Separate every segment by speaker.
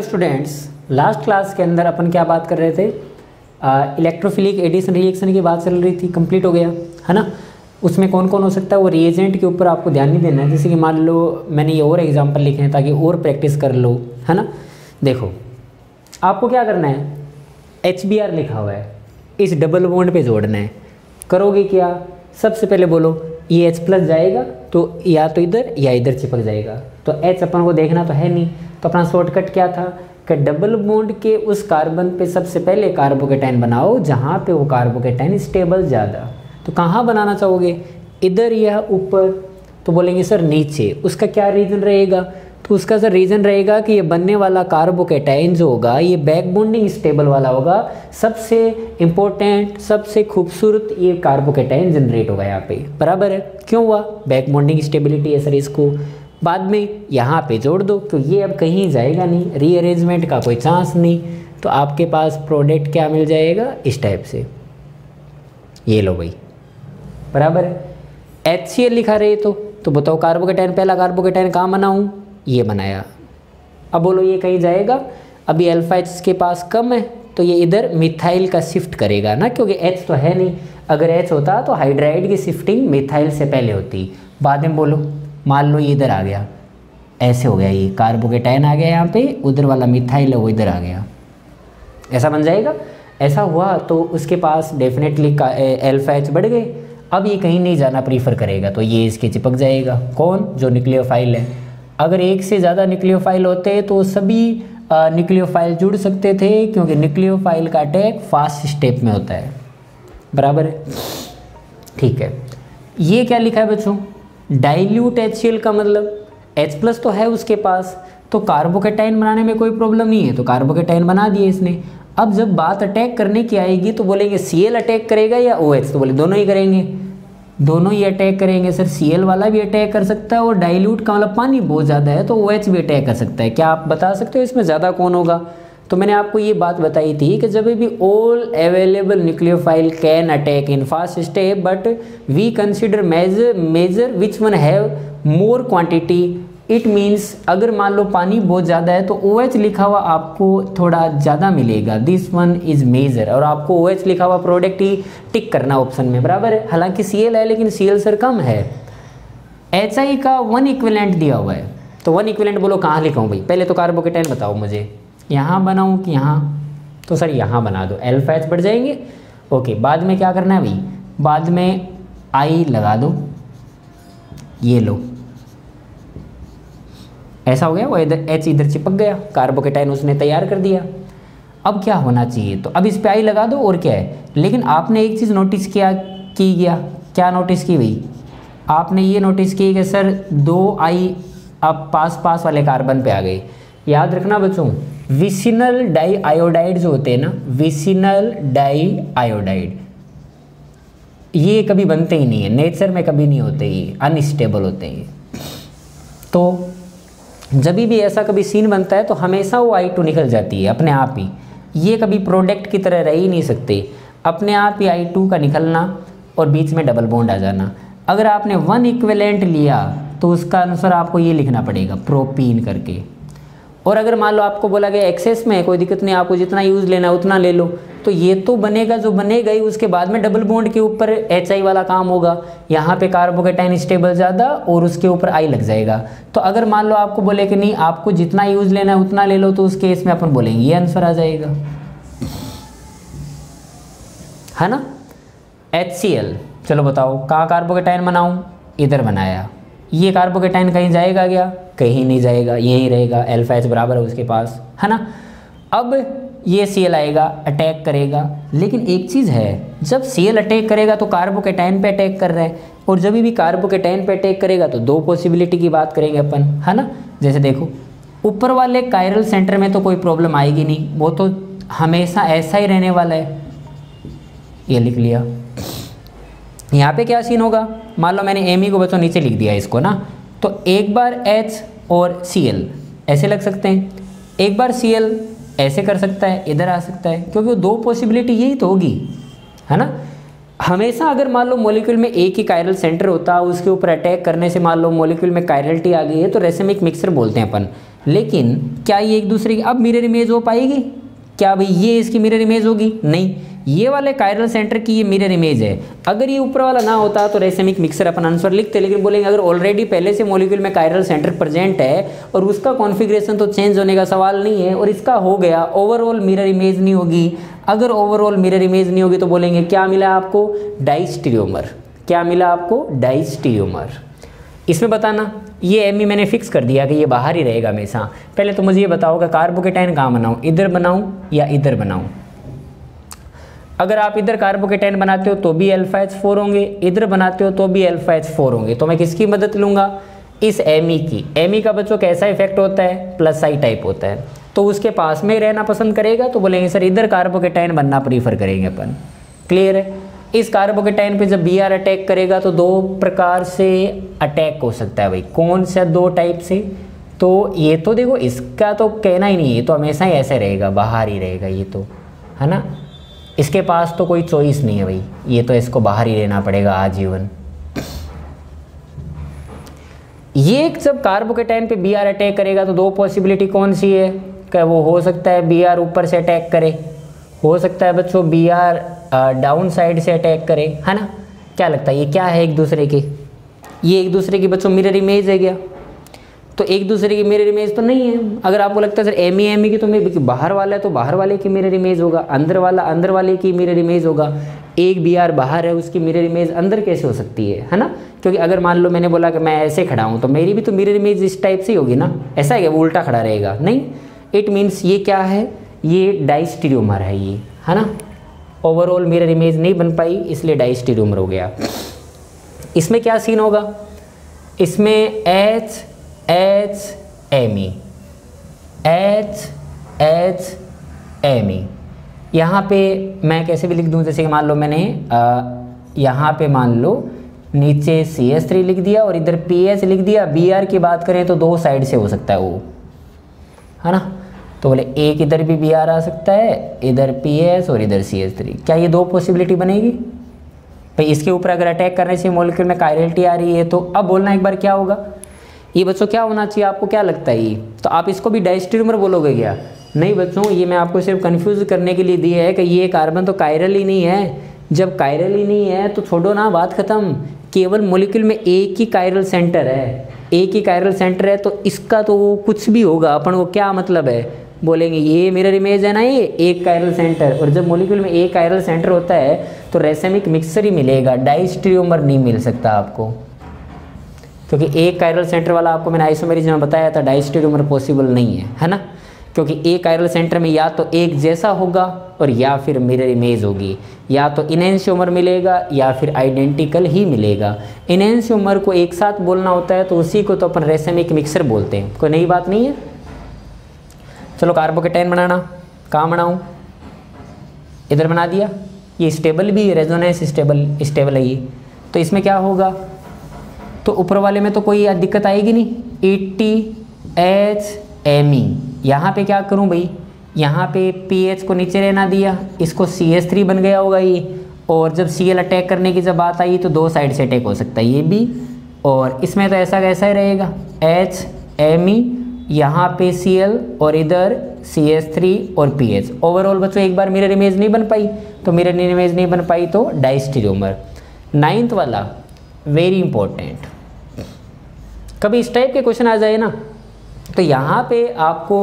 Speaker 1: Students, last class के अंदर अपन क्या बात कर रहे थे, इलेक्ट्रोफिलिक एडिशन रिएक्शन की बात चल रही थी, कंप्लीट हो गया है ना। उसमें कौन कौन हो सकता है वो रिएजेंट के ऊपर आपको ध्यान नहीं देना है। जैसे कि मान लो मैंने ये और एग्जांपल लिखे हैं ताकि और प्रैक्टिस कर लो, है ना। देखो आपको क्या करना है, HBr लिखा हुआ है, इस डबल बॉन्ड पे जोड़ना है। करोगे क्या, सबसे पहले बोलो ये H प्लस जाएगा तो या तो इधर या इधर चिपक जाएगा, तो H अपन को देखना तो है नहीं, तो अपना शॉर्टकट क्या था कि डबल बॉन्ड के उस कार्बन पे सबसे पहले कार्बोकेटाइन बनाओ जहाँ पे वो कार्बोकेटाइन स्टेबल ज़्यादा। तो कहाँ बनाना चाहोगे, इधर या ऊपर, तो बोलेंगे सर नीचे। उसका क्या रीज़न रहेगा, तो उसका सर रीज़न रहेगा कि ये बनने वाला कार्बोकेटाइन जो होगा ये बैक बॉन्डिंग स्टेबल वाला होगा। सबसे इम्पोर्टेंट, सबसे खूबसूरत ये कार्बोकेटाइन जनरेट होगा यहाँ पे, बराबर है। क्यों हुआ, बैक बॉन्डिंग स्टेबिलिटी है सर। इसको बाद में यहाँ पे जोड़ दो, तो ये अब कहीं जाएगा नहीं, रीअरेंजमेंट का कोई चांस नहीं। तो आपके पास प्रोडक्ट क्या मिल जाएगा, इस टाइप से। ये लो भाई, बराबर है। HCl लिखा रहे तो बताओ कार्बोकेटाइन, पहला कार्बोकेटाइन कहाँ बनाऊँ, ये बनाया। अब बोलो ये कहीं जाएगा, अभी अल्फा H के पास कम है तो ये इधर मिथाइल का शिफ्ट करेगा ना, क्योंकि H तो है नहीं। अगर H होता तो हाइड्राइड की शिफ्टिंग मिथाइल से पहले होती। बाद में बोलो मान लो ये इधर आ गया, ऐसे हो गया, ये कार्बोकेटाइन आ गया यहाँ पे, उधर वाला मिथाइल है वो इधर आ गया, ऐसा बन जाएगा। ऐसा हुआ तो उसके पास डेफिनेटली अल्फा H बढ़ गए। अब ये कहीं नहीं जाना प्रीफर करेगा, तो ये इसके चिपक जाएगा। कौन, जो न्यूक्लियोफाइल है। अगर एक से ज़्यादा न्यूक्लियोफाइल होते तो सभी न्यूक्लियोफाइल जुड़ सकते थे, क्योंकि न्यूक्लियोफाइल का अटैक फास्ट स्टेप में होता है, बराबर है। ठीक है, ये क्या लिखा है बच्चों, डाइल्यूट HCl का मतलब H प्लस तो है उसके पास, तो कार्बोकेटाइन बनाने में कोई प्रॉब्लम नहीं है, तो कार्बोकेटाइन बना दिए इसने। अब जब बात अटैक करने की आएगी तो बोलेंगे Cl अटैक करेगा या OH, तो बोले दोनों ही करेंगे, दोनों ही अटैक करेंगे सर। Cl वाला भी अटैक कर सकता है, और डाइल्यूट का मतलब पानी बहुत ज़्यादा है तो OH भी अटैक कर सकता है। क्या आप बता सकते हो इसमें ज़्यादा कौन होगा। तो मैंने आपको ये बात बताई थी कि जब भी all available nucleophile can attack in fast step, but we consider major which one have more quantity. It means अगर मान लो पानी बहुत ज़्यादा है तो OH लिखा हुआ आपको थोड़ा ज़्यादा मिलेगा, दिस वन इज़ मेजर, और आपको OH लिखा हुआ प्रोडक्ट ही टिक करना ऑप्शन में, बराबर है। हालांकि Cl है लेकिन Cl सर कम है। HI का 1 इक्विवेलेंट दिया हुआ है, तो 1 इक्विवेलेंट बोलो कहाँ लिखाऊँ भाई, पहले तो कार्बोकेटाइन बताओ मुझे, यहाँ बनाऊँ कि यहाँ, तो सर यहाँ बना दो, अल्फा H बढ़ जाएंगे। ओके, बाद में क्या करना है भाई, बाद में I लगा दो, ये लो, ऐसा हो गया, वो इधर H इधर चिपक गया, कार्बोकेटाइन उसने तैयार कर दिया। अब क्या होना चाहिए, तो अब इस पे I लगा दो, और क्या है। लेकिन आपने एक चीज़ नोटिस किया, क्या नोटिस की भाई, आपने ये नोटिस की कि सर 2 I अब पास वाले कार्बन पे आ गए। याद रखना बच्चों, विसिनल डाई आयोडाइड जो होते हैं ना, विसिनल डाई आयोडाइड, ये कभी बनते ही नहीं है, नेचर में कभी नहीं होते, ये अनस्टेबल होते हैं। तो जब भी ऐसा कभी सीन बनता है तो हमेशा वो I2 निकल जाती है अपने आप ही, ये कभी प्रोडक्ट की तरह रह ही नहीं सकते, अपने आप ही I2 का निकलना और बीच में डबल बॉन्ड आ जाना। अगर आपने 1 इक्विवेलेंट लिया तो उसका अनुसार आपको ये लिखना पड़ेगा प्रोपीन करके। और अगर मान लो आपको बोला गया एक्सेस में है, कोई दिक्कत नहीं, आपको जितना यूज़ लेना है उतना ले लो, तो ये तो बनेगा जो बनेगा ही, उसके बाद में डबल बॉन्ड के ऊपर HI वाला काम होगा। यहाँ पे कार्बोकेटाइन स्टेबल ज़्यादा और उसके ऊपर I लग जाएगा। तो अगर मान लो आपको बोले कि नहीं आपको जितना यूज़ लेना है उतना ले लो, तो उस केस में अपन बोलेंगे ये आंसर आ जाएगा, है ना। HCl, चलो बताओ कहाँ कार्बोकेटाइन बनाऊँ, इधर बनाया, ये कार्बोकेटाइन कहीं जाएगा क्या, कहीं नहीं जाएगा, यहीं रहेगा, अल्फा H बराबर है उसके पास, है ना। अब ये Cl आएगा, अटैक करेगा, लेकिन एक चीज़ है, जब Cl अटैक करेगा तो कार्बोकेटाइन पे अटैक कर रहा है, और जब भी कार्बोकेटाइन पे अटैक करेगा तो 2 पॉसिबिलिटी की बात करेंगे अपन, है ना। जैसे देखो ऊपर वाले कायरल सेंटर में तो कोई प्रॉब्लम आएगी नहीं, वो तो हमेशा ऐसा ही रहने वाला है, ये लिख लिया। यहाँ पे क्या सीन होगा, मान लो मैंने Me को बच्चों नीचे लिख दिया इसको ना, तो एक बार H और Cl ऐसे लग सकते हैं, एक बार Cl ऐसे कर सकता है, इधर आ सकता है, क्योंकि वो 2 पॉसिबिलिटी यही तो होगी, है ना। हमेशा अगर मान लो मॉलिक्यूल में एक ही कायरल सेंटर होता, उसके ऊपर अटैक करने से मान लो मॉलिक्यूल में कायरलिटी आ गई है, तो रेसिमिक मिक्सचर बोलते हैं अपन, लेकिन क्या ये एक दूसरे की अब मिरर इमेज हो पाएगी? क्या भाई ये इसकी मिरर इमेज होगी? नहीं, ये वाले कायरल सेंटर की ये मिरर इमेज है। अगर ये ऊपर वाला ना होता तो रेसेमिक मिक्सर अपन आंसर लिखते, लेकिन बोलेंगे अगर ऑलरेडी पहले से मॉलिक्यूल में कायरल सेंटर प्रेजेंट है और उसका कॉन्फ़िगरेशन तो चेंज होने का सवाल नहीं है और इसका हो गया, ओवरऑल मिरर इमेज नहीं होगी। अगर ओवरऑल मिरर इमेज नहीं होगी तो बोलेंगे क्या मिला आपको? डाइस्टीरियोमर। क्या मिला आपको? डाइस्टीरियोमर। इसमें बताना ये एमी मैंने फिक्स कर दिया कि ये बाहर ही रहेगा हमेशा। पहले तो मुझे ये बताओ कि कार्बोकेटाइन कहाँ बनाऊँ, इधर बनाऊँ या इधर बनाऊँ? अगर आप इधर कार्बोकेटाइन बनाते हो तो भी अल्फा H4 होंगे, इधर बनाते हो तो भी अल्फा H4 होंगे। तो मैं किसकी मदद लूँगा? इस एमी की। एमी का बच्चों कैसा इफेक्ट होता है? प्लस आई टाइप होता है, तो उसके पास में रहना पसंद करेगा। तो बोलेंगे सर इधर कार्बोकेटाइन बनना प्रीफर करेंगे अपन। क्लियर है? इस कार्बोकेटाइन पे जब Br अटैक करेगा तो दो प्रकार से अटैक हो सकता है भाई। कौन सा? दो टाइप से। तो ये तो देखो इसका तो कहना ही नहीं है, तो हमेशा ही ऐसे रहेगा, बाहर ही रहेगा ये तो, है ना। इसके पास तो कोई चॉइस नहीं है भाई, ये तो इसको बाहर ही रहना पड़ेगा आजीवन। ये जब कार्बोकेटाइन पे Br अटैक करेगा तो दो पॉसिबिलिटी कौन सी है? क्या वो हो सकता है Br ऊपर से अटैक करे, हो सकता है बच्चों Br डाउन साइड से अटैक करे, है ना। क्या लगता है ये क्या है एक दूसरे के? ये एक दूसरे की बच्चों मिरर इमेज है क्या? तो एक दूसरे की मिरर इमेज तो नहीं है। अगर आपको लगता है सर एमी की तो मेरे बाहर वाला है तो बाहर वाले की मिरर इमेज होगा, अंदर वाला अंदर वाले की मिरर इमेज होगा। एक Br बाहर है उसकी मिरर इमेज अंदर कैसे हो सकती है ना। क्योंकि अगर मान लो मैंने बोला कि मैं ऐसे खड़ा हूँ तो मेरी भी तो मिरर इमेज इस टाइप से ही होगी ना। ऐसा है क्या वो उल्टा खड़ा रहेगा? नहीं, इट मीन्स ये क्या है? ये डाइस्टीरियोमर है ये, है ना। ओवरऑल मिरर इमेज नहीं बन पाई इसलिए डाइस्टीरियोमर हो गया। इसमें क्या सीन होगा? इसमें H Ame, H Ame। यहाँ पे मैं कैसे भी लिख दूँ, जैसे कि मान लो मैंने यहाँ पे मान लो नीचे CH3 लिख दिया और इधर PH लिख दिया। Br की बात करें तो दो साइड से हो सकता है वो, है ना। तो बोले एक इधर भी Br आ सकता है, इधर PH और इधर CH3। क्या ये दो पॉसिबिलिटी बनेगी भाई? इसके ऊपर अगर अटैक करने से मॉलिक्यूल में कायरलिटी आ रही है तो अब बोलना एक बार क्या होगा? ये बच्चों क्या होना चाहिए? आपको क्या लगता है ये? तो आप इसको भी डाइस्टीरियोमर बोलोगे क्या? नहीं बच्चों, ये मैं आपको सिर्फ कंफ्यूज करने के लिए दिया है कि ये कार्बन तो कायरल ही नहीं है। जब कायरल ही नहीं है तो छोड़ो ना, बात खत्म। केवल मॉलिक्यूल में एक ही कायरल सेंटर है, एक ही कायरल सेंटर है, तो इसका तो कुछ भी होगा अपन को क्या मतलब है? बोलेंगे ये मिरर इमेज है ना, ये एक कायरल सेंटर। और जब मॉलिक्यूल में एक कायरल सेंटर होता है तो रेसेमिक मिक्सर ही मिलेगा, डाइस्टीरियोमर नहीं मिल सकता आपको। क्योंकि एक कायरल सेंटर वाला आपको मैंने आइसोमेरिज्म में बताया था, डाइस्टीरियोमर पॉसिबल नहीं है ना। क्योंकि एक कायरल सेंटर में या तो एक जैसा होगा और या फिर मिरर इमेज होगी, या तो इनैंशियोमर मिलेगा या फिर आइडेंटिकल ही मिलेगा। इनैंशियोमर को एक साथ बोलना होता है तो उसी को तो अपन रेसेमिक मिक्सर बोलते हैं, कोई नई बात नहीं है। चलो कार्बोकेटाइन बनाना, कहाँ बनाऊँ? इधर बना दिया। ये स्टेबल भी, रेजोनेंस स्टेबल है ये। तो इसमें क्या होगा? तो ऊपर वाले में तो कोई दिक्कत आएगी नहीं। ETH Ame। यहाँ पे क्या करूँ भाई? यहाँ पे PH को नीचे रहना दिया, इसको CH3 बन गया होगा ये। और जब Cl अटैक करने की जब बात आई तो दो साइड से अटैक हो सकता है, ये भी और इसमें तो ऐसा कैसा ही रहेगा, H Ame, यहाँ पे Cl और इधर CH3 और PH। ओवरऑल बच्चों एक बार मिरर इमेज नहीं बन पाई, तो मिरर इमेज नहीं बन पाई तो डाइस्टीरियोमर। 9th वाला वेरी इंपॉर्टेंट, कभी इस टाइप के क्वेश्चन आ जाए ना तो यहाँ पे आपको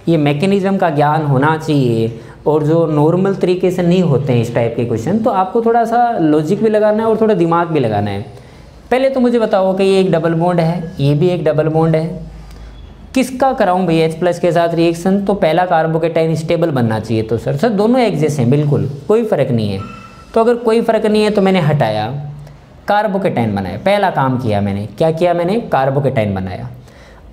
Speaker 1: ये मैकेनिज्म का ज्ञान होना चाहिए। और जो नॉर्मल तरीके से नहीं होते हैं इस टाइप के क्वेश्चन, तो आपको थोड़ा सा लॉजिक भी लगाना है और थोड़ा दिमाग भी लगाना है। पहले तो मुझे बताओ कि ये एक डबल बॉन्ड है, ये भी एक डबल बॉन्ड है, किसका कराऊं भाई H+ के साथ रिएक्शन? तो पहला कार्बोकेटाइन स्टेबल बनना चाहिए। तो सर दोनों एक जैसे हैं, बिल्कुल कोई फ़र्क नहीं है। तो अगर कोई फ़र्क नहीं है तो मैंने हटाया, कार्बोकेटाइन बनाया। पहला काम किया मैंने, क्या किया मैंने? कार्बोकेटाइन बनाया।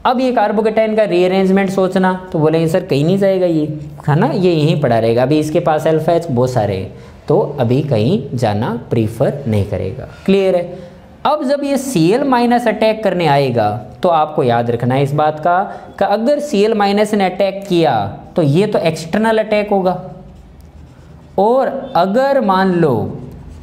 Speaker 1: अब ये कार्बोकेटाइन का रीअरेंजमेंट सोचना, तो बोलेंगे सर कहीं नहीं जाएगा ये, है ना, ये यहीं पड़ा रहेगा। अभी इसके पास अल्फा H बहुत सारे हैं, तो अभी कहीं जाना प्रीफर नहीं करेगा। क्लियर है? अब जब ये Cl- अटैक करने आएगा तो आपको याद रखना है इस बात का कि अगर Cl- ने अटैक किया तो ये तो एक्सटर्नल अटैक होगा। और अगर मान लो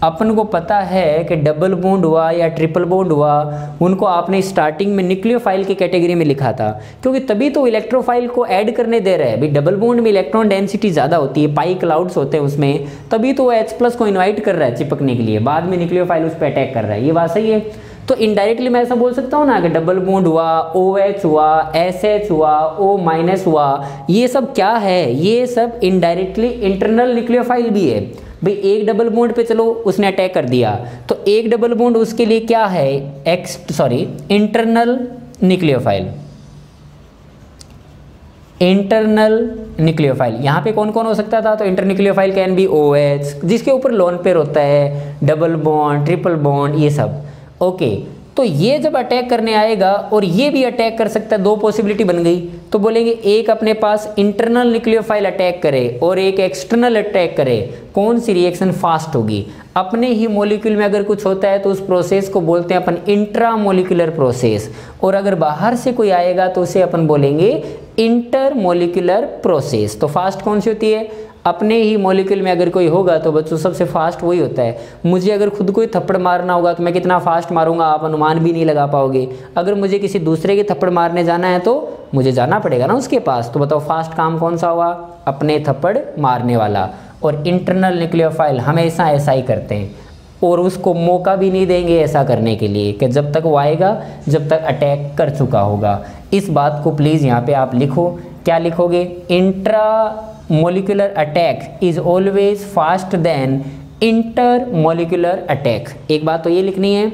Speaker 1: अपन को पता है कि डबल बॉन्ड हुआ या ट्रिपल बॉन्ड हुआ, उनको आपने स्टार्टिंग में न्यूक्लियोफाइल की कैटेगरी में लिखा था, क्योंकि तभी तो इलेक्ट्रोफाइल को ऐड करने दे रहा है भाई। डबल बॉन्ड में इलेक्ट्रॉन डेंसिटी ज़्यादा होती है, पाई क्लाउड्स होते हैं उसमें, तभी तो वो H+ को इन्वाइट कर रहा है चिपकने के लिए, बाद में न्यूक्लियोफाइल उस पर अटैक कर रहा है। ये बात सही है। तो इनडायरेक्टली मैं ऐसा बोल सकता हूँ ना कि डबल बॉन्ड हुआ, OH हुआ, SH हुआ, O- हुआ, ये सब क्या है, ये सब इनडायरेक्टली इंटरनल न्यूक्लियोफाइल भी है भाई। एक डबल बॉन्ड पे चलो उसने अटैक कर दिया, तो एक डबल बॉन्ड उसके लिए क्या है, इंटरनल न्यूक्लियोफाइल। इंटरनल न्यूक्लियोफाइल यहाँ पे कौन कौन हो सकता था, तो इंटरन्यूक्लियोफाइल कैन बी OH, जिसके ऊपर लोन पेयर होता है, डबल बॉन्ड, ट्रिपल बॉन्ड, ये सब। ओके, तो ये जब अटैक करने आएगा और ये भी अटैक कर सकता है, दो पॉसिबिलिटी बन गई। तो बोलेंगे एक अपने पास इंटरनल न्यूक्लियोफाइल अटैक करे और एक एक्सटर्नल अटैक करे, कौन सी रिएक्शन फास्ट होगी। अपने ही मॉलिक्यूल में अगर कुछ होता है तो उस प्रोसेस को बोलते हैं अपन इंट्रामोलिकुलर प्रोसेस, और अगर बाहर से कोई आएगा तो उसे अपन बोलेंगे इंटरमोलिकुलर प्रोसेस। तो फास्ट कौन सी होती है, अपने ही मॉलिक्यूल में अगर कोई होगा तो बच्चों सबसे फास्ट वही होता है। मुझे अगर खुद को ही थप्पड़ मारना होगा तो मैं कितना फास्ट मारूंगा आप अनुमान भी नहीं लगा पाओगे। अगर मुझे किसी दूसरे के थप्पड़ मारने जाना है तो मुझे जाना पड़ेगा ना उसके पास। तो बताओ फास्ट काम कौन सा हुआ, अपने थप्पड़ मारने वाला। और इंटरनल न्यूक्लियोफाइल हमेशा ऐसा ही करते हैं और उसको मौका भी नहीं देंगे ऐसा करने के लिए कि जब तक वो आएगा जब तक अटैक कर चुका होगा। इस बात को प्लीज़ यहाँ पे आप लिखो। क्या लिखोगे, intramolecular attack is always fast then intermolecular attack. एक बात तो ये लिखनी है,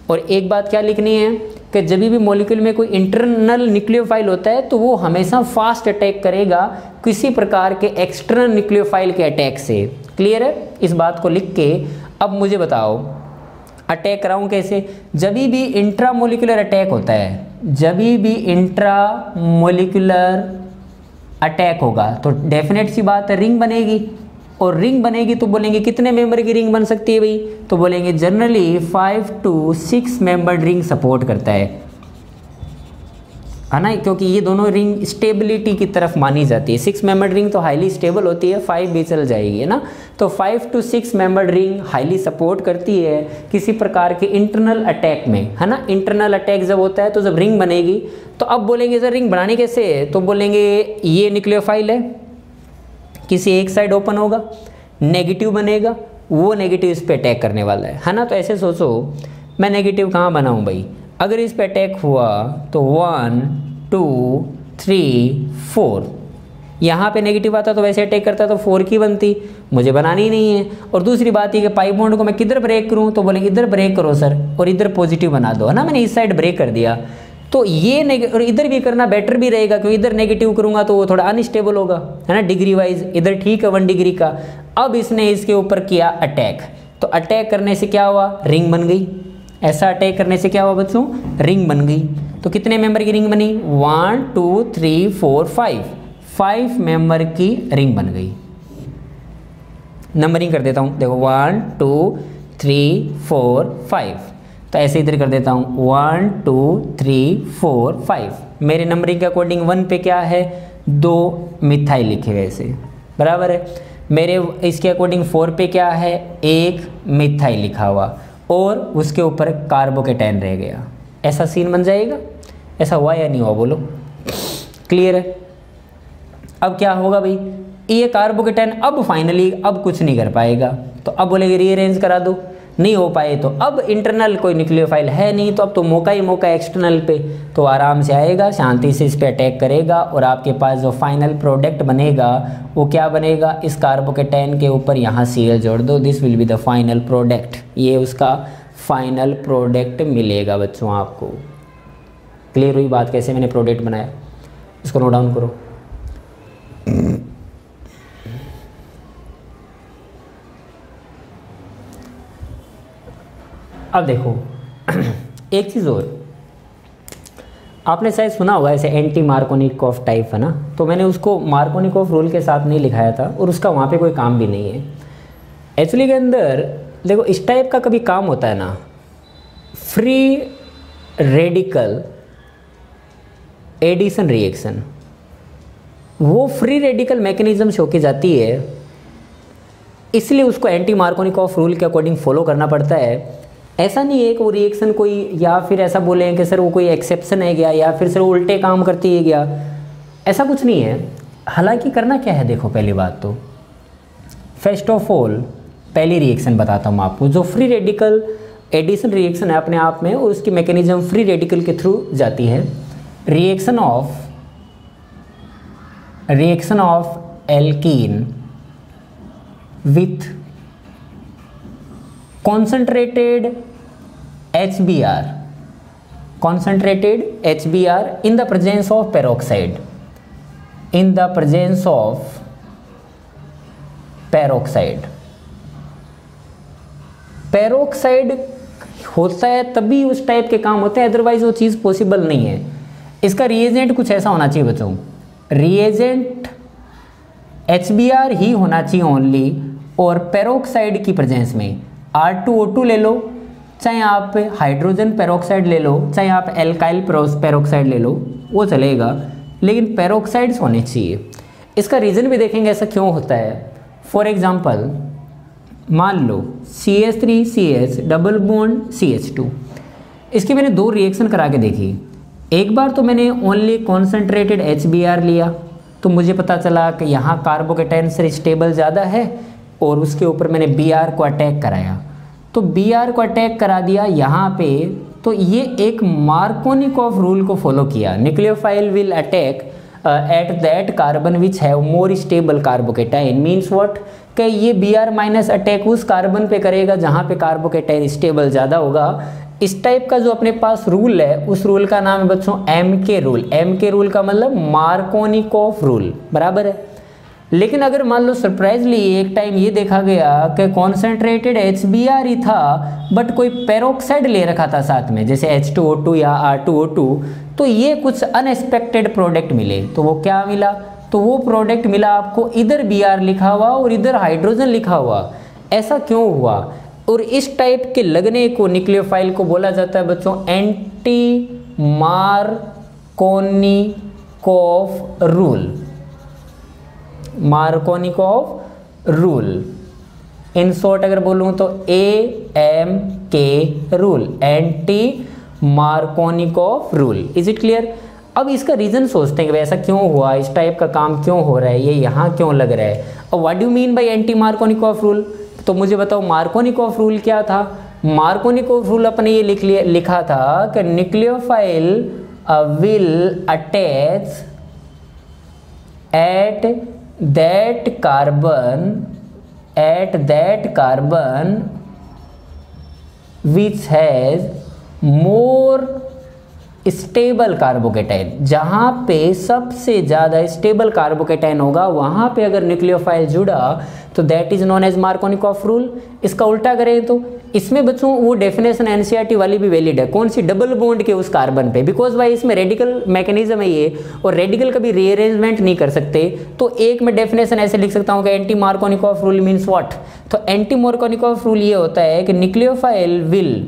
Speaker 1: और एक बात क्या लिखनी है कि जब भी मॉलिक्यूल में कोई इंटरनल न्यूक्लियोफाइल होता है तो वो हमेशा फास्ट अटैक करेगा किसी प्रकार के एक्सटर्नल न्यूक्लियोफाइल के अटैक से। क्लियर है, इस बात को लिख के अब मुझे बताओ अटैक कराऊं कैसे। जब भी इंट्रामोलिकुलर अटैक होता है, जब भी इंट्रामोलिकुलर अटैक होगा तो डेफिनेट सी बात है रिंग बनेगी, और रिंग बनेगी तो बोलेंगे कितने मेंबर की रिंग बन सकती है भाई, तो बोलेंगे generally 5 to 6 membered ring support करता है ना, क्योंकि ये दोनों रिंग स्टेबिलिटी की तरफ मानी जाती है। 6 मेंबर्ड रिंग तो हाईली स्टेबल होती है, 5 भी चल जाएगी, है ना। तो 5 to 6 membered ring highly support करती है किसी प्रकार के इंटरनल अटैक में, है ना। इंटरनल अटैक जब होता है तो जब रिंग बनेगी तो अब बोलेंगे सर रिंग बनानी कैसे है, तो बोलेंगे ये न्यूक्लियोफाइल है, किसी एक साइड ओपन होगा, नेगेटिव बनेगा, वो नेगेटिव इस पे अटैक करने वाला है ना। तो ऐसे सोचो मैं नेगेटिव कहाँ बनाऊँ भाई, अगर इस पे अटैक हुआ तो 1 2 3 4, यहाँ पे नेगेटिव आता तो वैसे अटैक करता तो 4 की बनती, मुझे बनानी ही नहीं है। और दूसरी बात ये कि पाई बॉन्ड को मैं किधर ब्रेक करूँ, तो बोलेंगे इधर ब्रेक करो सर और इधर पॉजिटिव बना दो, है ना। मैंने इस साइड ब्रेक कर दिया, तो ये और इधर भी करना बेटर भी रहेगा, क्योंकि इधर नेगेटिव करूँगा तो वो थोड़ा अनस्टेबल होगा, है ना, डिग्री वाइज। इधर ठीक है 1 डिग्री का। अब इसने इसके ऊपर किया अटैक, तो अटैक करने से क्या हुआ, रिंग बन गई। ऐसा अटैक करने से क्या हुआ बच्चों, रिंग बन गई। तो कितने मेंबर की रिंग बनी, 1 2 3 4 5 मेंबर की रिंग बन गई। नंबरिंग कर देता हूँ, देखो 1 2 3 4 5, तो ऐसे इधर कर देता हूँ 1 2 3 4 5। मेरे नंबरिंग के अकॉर्डिंग 1 पे क्या है, 2 मिथाइल लिखे गए ऐसे, बराबर है। मेरे इसके अकॉर्डिंग 4 पे क्या है, 1 मिथाइल लिखा हुआ और उसके ऊपर कार्बोकेटाइन रह गया। ऐसा सीन बन जाएगा। ऐसा हुआ या नहीं हुआ बोलो, क्लियर है। अब क्या होगा भाई, ये कार्बोकेटाइन अब फाइनली अब कुछ नहीं कर पाएगा, तो अब बोलेंगे रीअरेंज करा दो, नहीं हो पाए तो अब इंटरनल कोई न्यूक्लियोफाइल है नहीं, तो अब तो मौका ही मौका एक्सटर्नल पे, तो आराम से आएगा, शांति से इस पे अटैक करेगा और आपके पास जो फाइनल प्रोडक्ट बनेगा वो क्या बनेगा, इस कार्बोकेटाइन के ऊपर यहाँ Cl जोड़ दो, this will be the final product. ये उसका फाइनल प्रोडक्ट मिलेगा बच्चों आपको। क्लियर हुई बात, कैसे मैंने प्रोडक्ट बनाया, इसको नोट डाउन करो। अब देखो एक चीज़ और, आपने शायद सुना होगा ऐसे एंटी मार्कोनिकॉफ टाइप, है ना। तो मैंने उसको मार्कोनिकॉफ रूल के साथ नहीं लिखाया था और उसका वहाँ पे कोई काम भी नहीं है एक्चुअली। के अंदर देखो इस टाइप का कभी काम होता है ना, फ्री रेडिकल एडिशन रिएक्शन, वो फ्री रेडिकल मैकेनिज्म से होके जाती है इसलिए उसको एंटी मार्कोनिकॉफ रूल के अकॉर्डिंग फॉलो करना पड़ता है। ऐसा नहीं है कि वो रिएक्शन कोई, या फिर ऐसा बोलें कि सर वो कोई एक्सेप्शन है गया, या फिर सर वो उल्टे काम करती है गया, ऐसा कुछ नहीं है। हालांकि करना क्या है, देखो पहली बात तो फर्स्ट ऑफ ऑल पहली रिएक्शन बताता हूँ आपको, जो फ्री रेडिकल एडिशन रिएक्शन है अपने आप में, और उसकी मैकेनिज्म फ्री रेडिकल के थ्रू जाती है। Reaction of alkene with concentrated HBr in the presence of peroxide, peroxide होता है तभी उस टाइप के काम होते हैं, अदरवाइज वो चीज़ पॉसिबल नहीं है। इसका रिएजेंट कुछ ऐसा होना चाहिए बच्चों, रिएजेंट HBr ही होना चाहिए ओनली, और पेरोक्साइड की प्रेजेंस में R2O2 ले लो, चाहे आप हाइड्रोजन पेरोक्साइड ले लो, चाहे आप एल्काइल पेरोक्साइड ले लो, वो चलेगा, लेकिन पेरोक्साइड्स होने चाहिए। इसका रीज़न भी देखेंगे ऐसा क्यों होता है। फॉर एग्जांपल मान लो CH3CH डबल बॉन्ड CH2, इसकी मैंने 2 रिएक्शन करा के देखी। एक बार तो मैंने ओनली कॉन्सेंट्रेटेड HBr लिया, तो मुझे पता चला कि यहाँ कार्बोकेटाइन से स्टेबल ज़्यादा है, और उसके ऊपर मैंने Br को अटैक कराया, तो Br को अटैक करा दिया यहाँ पे, तो ये एक मार्कोनिकॉफ रूल को फॉलो किया। Nucleophile will attack at that carbon which have more stable carbocation, means what, कि ये Br माइनस अटैक उस कार्बन पे करेगा जहाँ पे कार्बोकेटाइन स्टेबल ज़्यादा होगा। इस टाइप का जो अपने पास रूल है, उस रूल का नाम है बच्चों MK रूल। MK रूल का मतलब मार्कोनिकॉफ रूल, बराबर है। लेकिन अगर मान लो सरप्राइजली एक टाइम ये देखा गया कि कॉन्सेंट्रेटेड HBr ही था, बट कोई पेरोक्साइड ले रखा था साथ में, जैसे H2O2 या R2O2, तो ये कुछ अनएक्सपेक्टेड प्रोडक्ट मिले। तो वो क्या मिला, तो वो प्रोडक्ट मिला आपको इधर Br लिखा हुआ और इधर हाइड्रोजन लिखा हुआ। ऐसा क्यों हुआ, और इस टाइप के लगने को न्यूक्लियोफाइल को बोला जाता है बच्चों anti Markovnikov rule. Markovnikov rule in short अगर बोलूँ तो AMK rule, anti Markovnikov rule. Is it clear. अब इसका रीज़न सोचते हैं कि ऐसा क्यों हुआ, इस टाइप का काम क्यों हो रहा है, ये यहाँ क्यों लग रहा है, और what do mean by anti Markovnikov rule. तो मुझे बताओ मार्कोनिकॉफ रूल क्या था। मार्कोनिकॉफ रूल अपने ये लिखा था कि nucleophile will attach at that carbon which has more stable carbocation, जहाँ पे सबसे ज़्यादा स्टेबल कार्बोकेटाइन होगा वहाँ पे अगर न्यूक्लियोफाइल जुड़ा तो that is known as Markovnikov rule. इसका उल्टा करें तो इसमें बच्चों वो डेफिनेशन NCERT वाली भी वैलिड है, कौन सी, डबल बॉन्ड के उस कार्बन पे, बिकॉज भाई इसमें रेडिकल मैकेनिज्म है ये, और रेडिकल कभी रीअरेंजमेंट नहीं कर सकते। तो एक में डेफिनेशन ऐसे लिख सकता हूँ कि anti Markovnikov rule means what. तो एंटी मार्कोनिकॉफ रूल ये होता है कि nucleophile will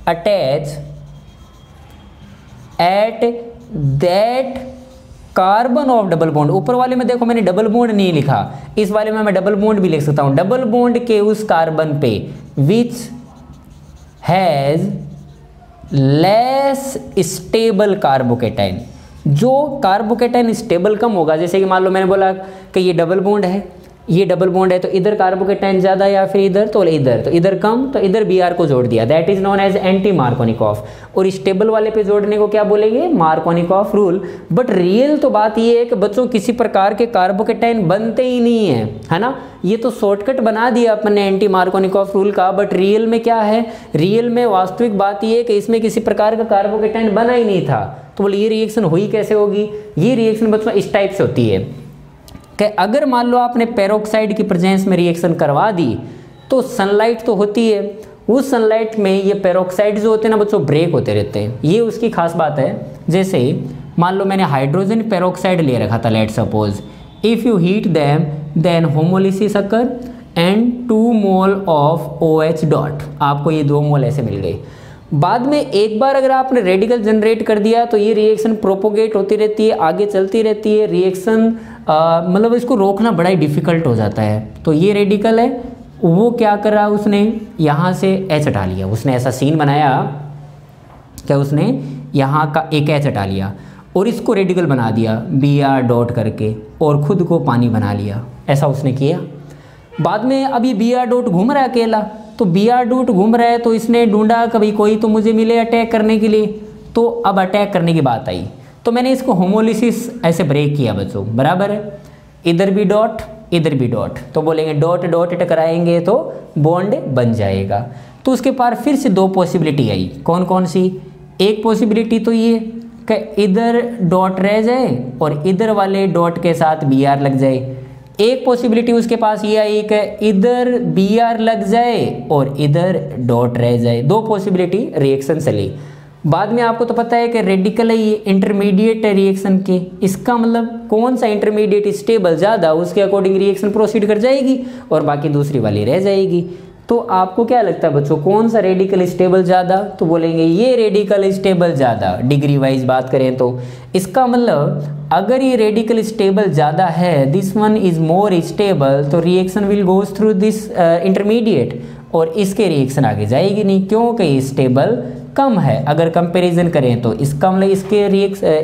Speaker 1: attach at that carbon of double bond. ऊपर वाले में देखो मैंने डबल बॉन्ड नहीं लिखा, इस वाले में मैं डबल बॉन्ड भी लिख सकता हूं, डबल बॉन्ड के उस कार्बन पे which has less stable carbocation, जो कार्बोकेटाइन स्टेबल कम होगा। जैसे कि मान लो मैंने बोला कि ये डबल बॉन्ड है, ये डबल बॉन्ड है, तो इधर कार्बोकेटाइन ज़्यादा या फिर इधर, तो इधर कम, तो इधर Br को जोड़ दिया, that is known as anti Markovnikov. और स्टेबल वाले पे जोड़ने को क्या बोलेंगे, मार्कोनिकॉफ रूल। बट रियल तो बात ये है कि बच्चों किसी प्रकार के कार्बोकेटाइन बनते ही नहीं है ना। ये तो शॉर्टकट बना दिया अपन ने एंटी मार्कोनिकॉफ रूल का, बट रियल में क्या है, रियल में वास्तविक बात ये है कि इसमें किसी प्रकार का कार्बोकेटाइन बना ही नहीं था। तो बोले ये रिएक्शन हुई कैसे होगी। ये रिएक्शन बच्चों इस टाइप से होती है कि अगर मान लो आपने पेरोक्साइड की प्रेजेंस में रिएक्शन करवा दी, तो सनलाइट तो होती है, उस सनलाइट में ये पेरोक्साइड जो होते हैं ना बच्चों ब्रेक होते रहते हैं, ये उसकी खास बात है। जैसे मान लो मैंने हाइड्रोजन पेरोक्साइड ले रखा था, let suppose, if you heat them then homolysis occur and 2 mole of OH dot, आपको ये 2 मोल ऐसे मिल गए। बाद में एक बार अगर आपने रेडिकल जनरेट कर दिया तो ये रिएक्शन प्रोपोगेट होती रहती है, आगे चलती रहती है। रिएक्शन मतलब इसको रोकना बड़ा ही डिफिकल्ट हो जाता है। तो ये रेडिकल है, वो क्या कर रहा, उसने यहाँ से H हटा लिया, उसने ऐसा सीन बनाया क्या, उसने यहाँ का एक H हटा लिया और इसको रेडिकल बना दिया Br डॉट करके और खुद को पानी बना लिया, ऐसा उसने किया। बाद में अब ये Br डॉट घूम रहा है अकेला, तो Br डॉट घूम रहा है तो इसने ढूंढा कभी कोई तो मुझे मिले अटैक करने के लिए। तो अब अटैक करने की बात आई तो मैंने इसको होमोलिसिस ऐसे ब्रेक किया बच्चों, बराबर है, इधर भी डॉट इधर भी डॉट, तो बोलेंगे डॉट डॉट टकराएंगे तो बॉन्ड बन जाएगा। तो उसके पार फिर से दो पॉसिबिलिटी आई, कौन कौन सी, एक पॉसिबिलिटी तो ये कि इधर डॉट रह जाए और इधर वाले डॉट के साथ Br लग जाए। एक पॉसिबिलिटी उसके पास ये आई कि इधर Br लग जाए और इधर डॉट रह जाए। दो पॉसिबिलिटी रिएक्शन चली। बाद में आपको तो पता है कि रेडिकल है ये, इंटरमीडिएट है रिएक्शन के, इसका मतलब कौन सा इंटरमीडिएट स्टेबल ज़्यादा उसके अकॉर्डिंग रिएक्शन प्रोसीड कर जाएगी और बाकी दूसरी वाली रह जाएगी। तो आपको क्या लगता है बच्चों, कौन सा रेडिकल स्टेबल ज़्यादा, तो बोलेंगे ये रेडिकल स्टेबल ज़्यादा, डिग्री वाइज बात करें तो। इसका मतलब अगर ये रेडिकल स्टेबल ज़्यादा है, this one is more stable, तो reaction will goes through this intermediate और इसके रिएक्शन आगे जाएगी नहीं, क्योंकि स्टेबल कम है। अगर कंपैरिजन करें तो इसका मतलब इसके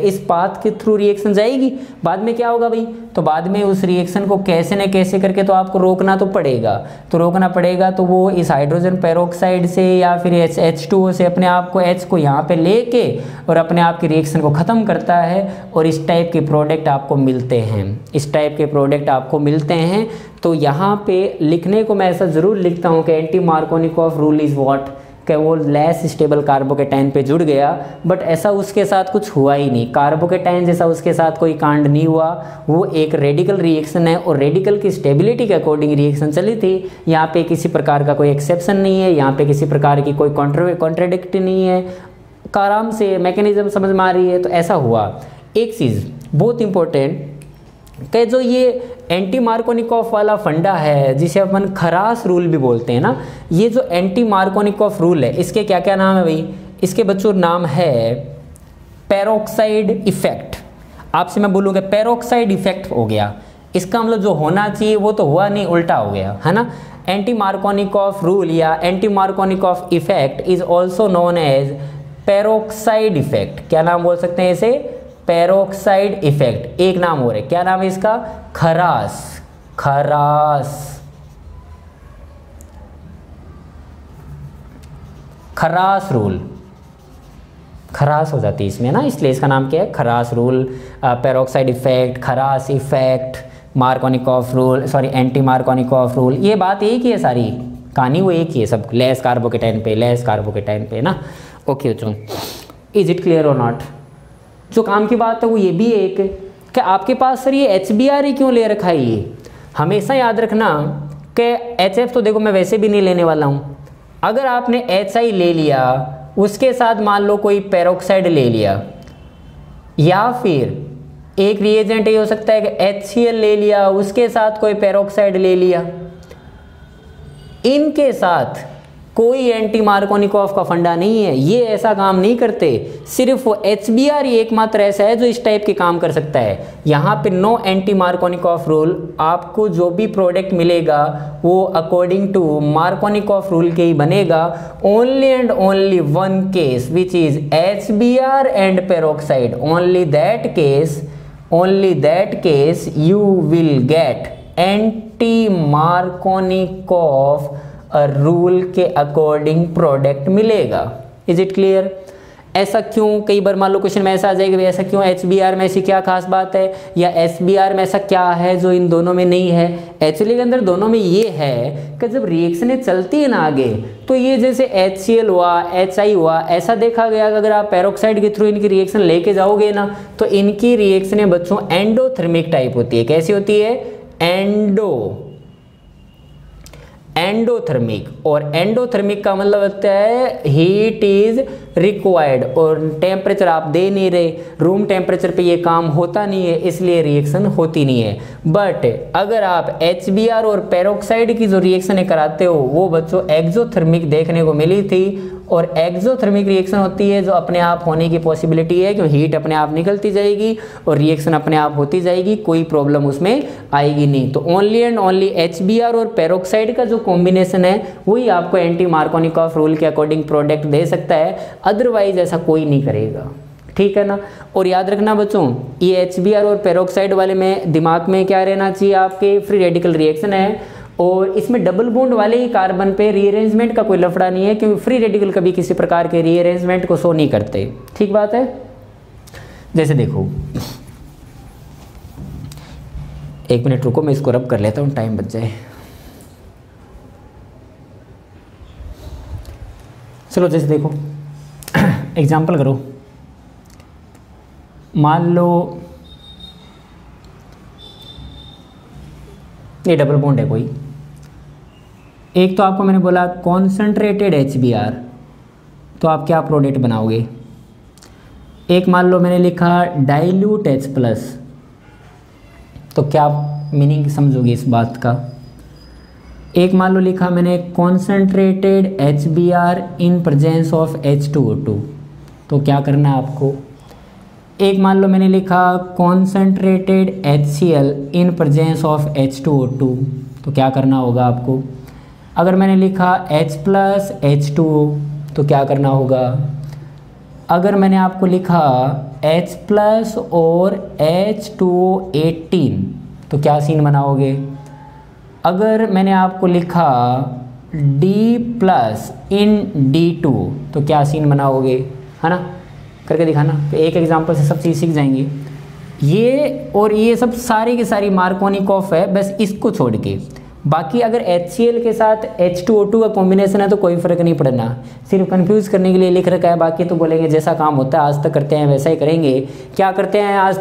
Speaker 1: इस पाथ के थ्रू रिएक्शन जाएगी। बाद में क्या होगा भाई, तो बाद में उस रिएक्शन को कैसे न कैसे करके तो आपको रोकना तो पड़ेगा। तो रोकना पड़ेगा तो वो इस हाइड्रोजन पेरोक्साइड से या फिर H2O से अपने आप को H को यहाँ पे लेके और अपने आप की रिएक्शन को ख़त्म करता है और इस टाइप के प्रोडक्ट आपको मिलते हैं, इस टाइप के प्रोडक्ट आपको मिलते हैं। तो यहाँ पे लिखने को मैं ऐसा ज़रूर लिखता हूँ कि anti Markovnikov rule is what, कि वो लेस स्टेबल कार्बोकेटाइन पे जुड़ गया, बट ऐसा उसके साथ कुछ हुआ ही नहीं, कार्बोकेटाइन जैसा उसके साथ कोई कांड नहीं हुआ। वो एक रेडिकल रिएक्शन है और रेडिकल की स्टेबिलिटी के अकॉर्डिंग रिएक्शन चली थी। यहाँ पे किसी प्रकार का कोई एक्सेप्शन नहीं है, यहाँ पे किसी प्रकार की कोई कॉन्ट्राडिक्ट नहीं है, आराम से मैकेनिज्म समझ में आ रही है। तो ऐसा हुआ। एक चीज़ बहुत इंपॉर्टेंट कि जो ये एंटी मार्कोनिकॉफ वाला फंडा है जिसे अपन खरास रूल भी बोलते हैं ना, ये जो एंटी मार्कोनिकॉफ रूल है इसके क्या क्या नाम है भाई, इसके बच्चों नाम है पेरोक्साइड इफेक्ट। आपसे मैं बोलूँगा पेरोक्साइड इफेक्ट हो गया, इसका मतलब जो होना चाहिए वो तो हुआ नहीं, उल्टा हो गया, है ना। एंटी मार्कोनिकॉफ रूल या anti Markovnikov effect is also known as peroxide effect. क्या नाम बोल सकते हैं इसे, पेरोक्साइड इफेक्ट। एक नाम और है, क्या नाम है इसका, खरास, खरास, खरास रूल, खरास हो जाती है इसमें ना, इसलिए इसका नाम क्या है, Kharasch rule, peroxide effect, Kharasch effect, Markovnikov rule, sorry anti Markovnikov rule. ये बात एक ही है, सारी कहानी वो एक ही है, सब लेस कार्बोकेटाइन पे, लेस कार्बोकेटाइन पे ना। ओके बच्चों, इज इट क्लियर और नॉट। जो काम की बात है वो ये भी एक कि आपके पास सर ये HBr ही क्यों ले रखा है, ये हमेशा याद रखना कि HF तो देखो मैं वैसे भी नहीं लेने वाला हूँ। अगर आपने HI ले लिया, उसके साथ मान लो कोई पेरोक्साइड ले लिया, या फिर एक रिएजेंट ये हो सकता है कि HCl ले लिया, उसके साथ कोई पेरोक्साइड ले लिया, इनके साथ कोई एंटी मार्कोनिकॉफ का फंडा नहीं है, ये ऐसा काम नहीं करते। सिर्फ वो HBr ही एकमात्र ऐसा है जो इस टाइप के काम कर सकता है। यहाँ पे नो एंटी मार्कोनिकॉफ रूल, आपको जो भी प्रोडक्ट मिलेगा वो अकॉर्डिंग टू मार्कोनिकॉफ रूल के ही बनेगा। Only and only one case which is HBr and peroxide, only that case you will get anti Markovnikov rule के अकॉर्डिंग प्रोडक्ट मिलेगा। Is it clear. ऐसा क्यों, कई बार मान लो क्वेश्चन में ऐसा आ जाएगा ऐसा क्यों, HBr में ऐसी क्या खास बात है, या SBr में ऐसा क्या है जो इन दोनों में नहीं है। एक्चुअली के अंदर दोनों में ये है कि जब रिएक्शनें चलती है ना आगे, तो ये जैसे HCl हुआ, HI हुआ, ऐसा देखा गया कि अगर आप पेरोक्साइड के थ्रू इनकी रिएक्शन लेके जाओगे ना, तो इनकी रिएक्शनें बच्चों एंडोथर्मिक टाइप होती है। कैसी होती है, एंडोथर्मिक। और एंडोथर्मिक का मतलब होता है हीट इज रिक्वायर्ड, और टेम्परेचर आप दे नहीं रहे, रूम टेम्परेचर पे ये काम होता नहीं है, इसलिए रिएक्शन होती नहीं है। बट अगर आप HBr और पेरोक्साइड की जो रिएक्शनें कराते हो वो बच्चों एक्सोथर्मिक देखने को मिली थी, और एक्सोथर्मिक रिएक्शन होती है जो अपने आप होने की पॉसिबिलिटी है, क्योंकि हीट अपने आप निकलती जाएगी और रिएक्शन अपने आप होती जाएगी, कोई प्रॉब्लम उसमें आएगी नहीं। तो ओनली एंड ओनली HBr और पेरोक्साइड का जो कॉम्बिनेशन है वही आपको एंटी मार्कोनिकॉफ रूल के अकॉर्डिंग प्रोडक्ट दे सकता है, अदरवाइज ऐसा कोई नहीं करेगा, ठीक है ना। और याद रखना बच्चों, ये HBr और पेरोक्साइड वाले में दिमाग में क्या रहना चाहिए आपके, फ्री रेडिकल रिएक्शन है और इसमें डबल बॉन्ड वाले ही कार्बन पे रीअरेंजमेंट का कोई लफड़ा नहीं है, क्योंकि फ्री रेडिकल कभी किसी प्रकार के रीअरेंजमेंट को शो नहीं करते, ठीक बात है। जैसे देखो, एक मिनट रुको, मैं इसको रब कर लेता हूँ, टाइम बच जाए। चलो जैसे देखो एग्जाम्पल करो, मान लो ये डबल बॉन्ड है कोई, एक तो आपको मैंने बोला कॉन्सेंट्रेटेड HBr, तो आप क्या प्रोडक्ट बनाओगे। एक मान लो मैंने लिखा डाइल्यूट H+, तो क्या मीनिंग समझोगे इस बात का। एक मान लो लिखा मैंने concentrated HBr in presence of H2O2, तो क्या करना है आपको। एक मान लो मैंने लिखा concentrated HCl in presence of H2O2, तो क्या करना होगा आपको। अगर मैंने लिखा H+ H2O, तो क्या करना होगा। अगर मैंने आपको लिखा H+ और H2O18, तो क्या सीन बनाओगे। अगर मैंने आपको लिखा D+ इन D2, तो क्या सीन बनाओगे, है ना, करके दिखाना। तो एक एग्जांपल से सब चीज़ सीख जाएंगे। ये और ये सब सारी की सारी मार्कोनिकॉफ है, बस इसको छोड़ के बाकी अगर HCl के साथ H2O2 का कॉम्बिनेशन है तो कोई फ़र्क नहीं पड़ना, सिर्फ कंफ्यूज करने के लिए लिख रखा है, बाकी तो बोलेंगे जैसा काम होता है आज तक करते हैं वैसा ही करेंगे। क्या करते हैं आज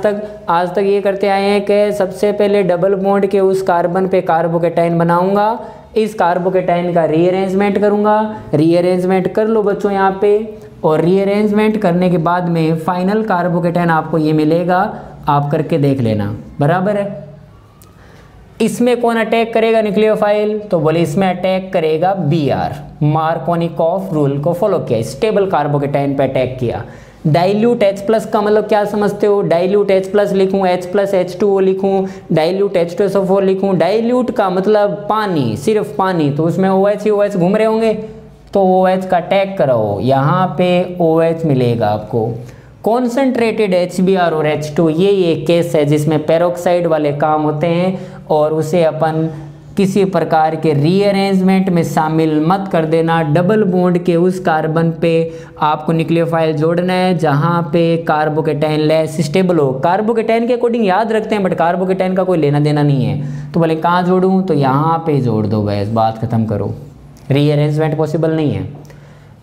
Speaker 1: तक ये करते आए हैं कि सबसे पहले डबल बॉन्ड के उस कार्बन पे कार्बोकेटाइन बनाऊंगा, इस कार्बोकेटाइन का रीअरेंजमेंट करूंगा, रीअरेंजमेंट कर लो बच्चों यहाँ पे, और रीअरेंजमेंट करने के बाद में फाइनल कार्बोकेटाइन आपको ये मिलेगा, आप करके देख लेना, बराबर है। इसमें कौन अटैक करेगा न्यूक्लियोफाइल, तो बोले इसमें अटैक करेगा Br, मार्कोनिकॉफ रूल को फॉलो किया, स्टेबल कार्बोकेटाइन पे अटैक किया। डाइल्यूट H+ का मतलब क्या समझते हो, डाइल्यूट H+ लिखूं, H+ H2O लिखूं, डाइल्यूट H2SO4 लिखूं। डाइल्यूट का मतलब पानी, सिर्फ पानी, तो उसमें OH ही OH घूम रहे होंगे, तो OH का अटैक कराओ, यहाँ पे OH मिलेगा आपको। कॉन्सेंट्रेटेड HBr और H2, ये केस है जिसमें पेरोक्साइड वाले काम होते हैं, और उसे अपन किसी प्रकार के रीअरेंजमेंट में शामिल मत कर देना। डबल बॉन्ड के उस कार्बन पे आपको न्यूक्लियोफाइल जोड़ना है जहाँ पे कार्बोकेटाइन लेस स्टेबल हो। कार्बोकेटाइन के अकॉर्डिंग याद रखते हैं, बट कार्बोकेटाइन का कोई लेना देना नहीं है, तो बोले कहाँ जोड़ूँ, तो यहाँ पे जोड़ दो, बस बात खत्म करो। रीअरेंजमेंट पॉसिबल नहीं है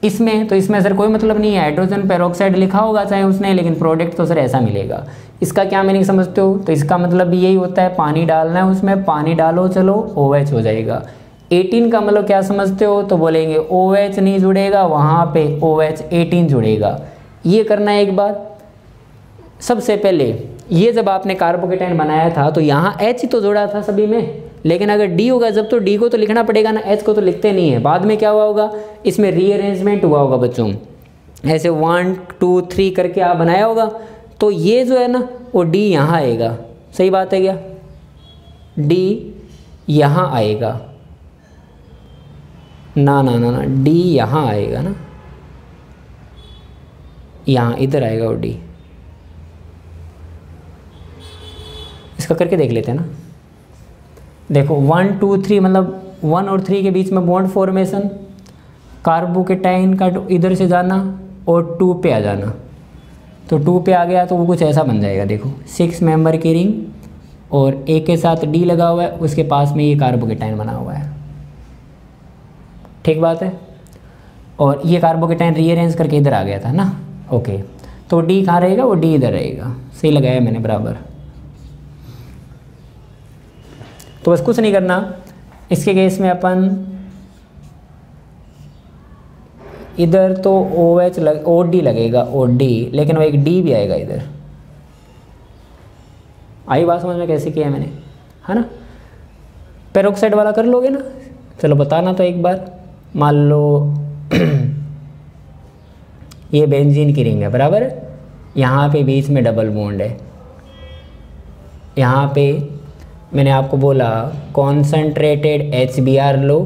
Speaker 1: इसमें, तो इसमें सर कोई मतलब नहीं है, हाइड्रोजन पेरोक्साइड लिखा होगा चाहे उसने, लेकिन प्रोडक्ट तो सर ऐसा मिलेगा। इसका क्या मीनिंग समझते हो, तो इसका मतलब भी यही होता है, पानी डालना है उसमें, पानी डालो चलो OH हो जाएगा। 18 का मतलब क्या समझते हो, तो बोलेंगे OH नहीं जुड़ेगा, वहाँ पे OH 18 जुड़ेगा। ये करना है एक बार। सबसे पहले ये जब आपने कार्बोकेटाइन बनाया था तो यहाँ H तो जोड़ा था सभी में, लेकिन अगर D होगा जब, तो D को तो लिखना पड़ेगा ना, H को तो लिखते नहीं है। बाद में क्या हुआ होगा, इसमें रीअरेंजमेंट हुआ होगा बच्चों, ऐसे 1 2 3 करके आप बनाया होगा, तो ये जो है ना वो D यहाँ आएगा, सही बात है क्या, D यहाँ आएगा ना, ना ना ना D यहाँ आएगा ना, यहाँ इधर आएगा वो D। इसका करके देख लेते हैं ना। देखो 1 2 3 मतलब 1 और 3 के बीच में बॉन्ड फॉर्मेशन, कार्बोकेटाइन का इधर से जाना और 2 पे आ जाना, तो 2 पे आ गया तो वो कुछ ऐसा बन जाएगा। देखो 6 मेंबर की रिंग और एक के साथ D लगा हुआ है, उसके पास में ये कार्बोकेटाइन बना हुआ है, ठीक बात है। और ये कार्बोकेटाइन रीअरेंज करके इधर आ गया था ना, ओके, तो D कहाँ रहेगा, वो D इधर रहेगा, सही लगाया मैंने बराबर। तो बस कुछ नहीं करना, इसके केस में अपन इधर तो OH OD लगेगा, OD, लेकिन वो एक D भी आएगा इधर। आई बात समझ में कैसे किया मैंने, है ना। पेरोक्साइड वाला कर लोगे ना, चलो बताना तो एक बार। मान लो ये बेंजीन की रिंग है बराबर, यहाँ पे बीच में डबल बॉन्ड है, यहाँ पे मैंने आपको बोला कॉन्सेंट्रेटेड HBr लो